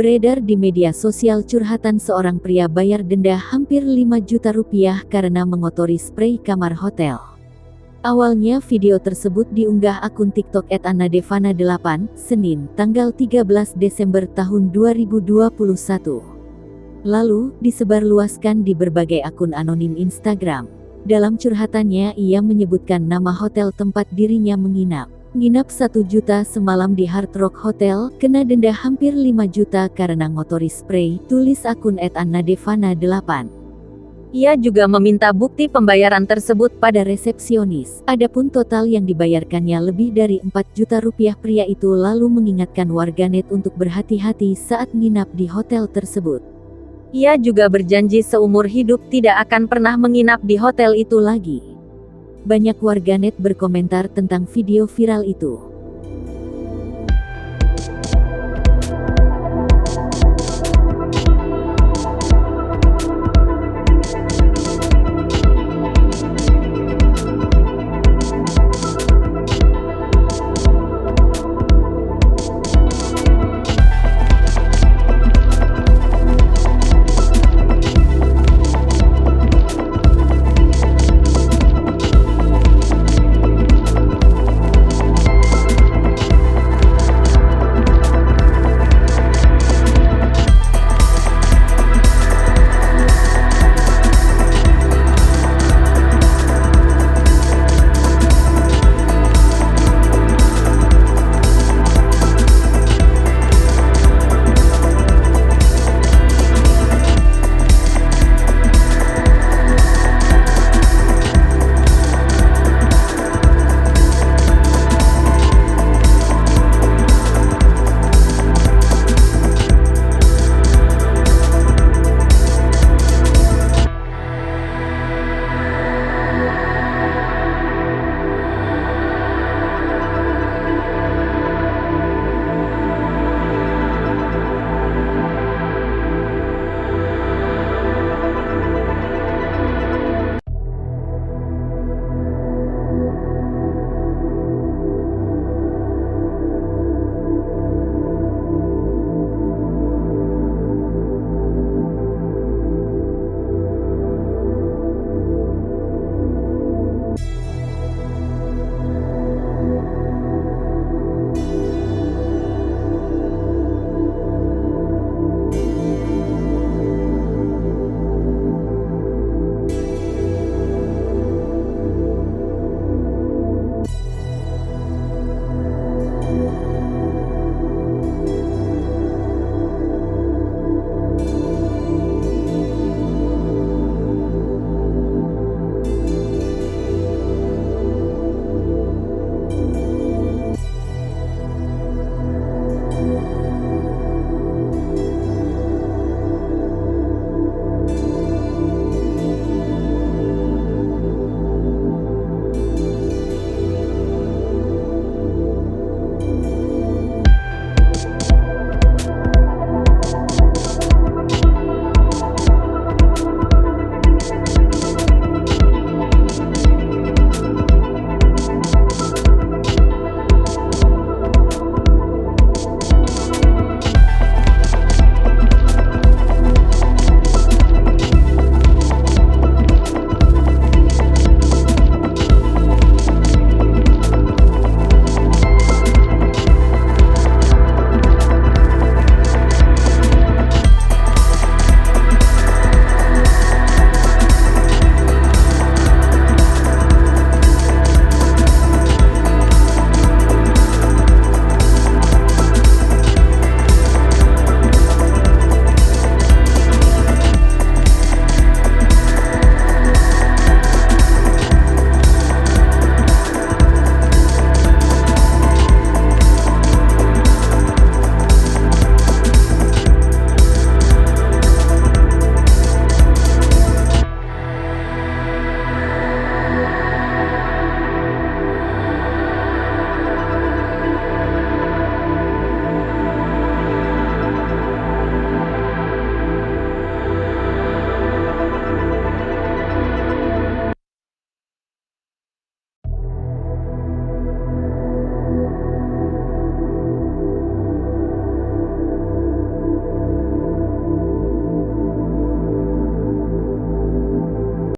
Beredar di media sosial curhatan seorang pria bayar denda hampir 5 juta rupiah karena mengotori sprei kamar hotel. Awalnya video tersebut diunggah akun TikTok @anadevana8, Senin, tanggal 13 Desember tahun 2021. Lalu, disebarluaskan di berbagai akun anonim Instagram. Dalam curhatannya ia menyebutkan nama hotel tempat dirinya menginap. Nginap 1 juta semalam di Hard Rock Hotel, kena denda hampir 5 juta karena ngotori sprei, tulis akun @anadevana8. Ia juga meminta bukti pembayaran tersebut pada resepsionis. Adapun total yang dibayarkannya lebih dari 4 juta rupiah. Pria itu lalu mengingatkan warganet untuk berhati-hati saat nginap di hotel tersebut. Ia juga berjanji seumur hidup tidak akan pernah menginap di hotel itu lagi. Banyak warganet berkomentar tentang video viral itu.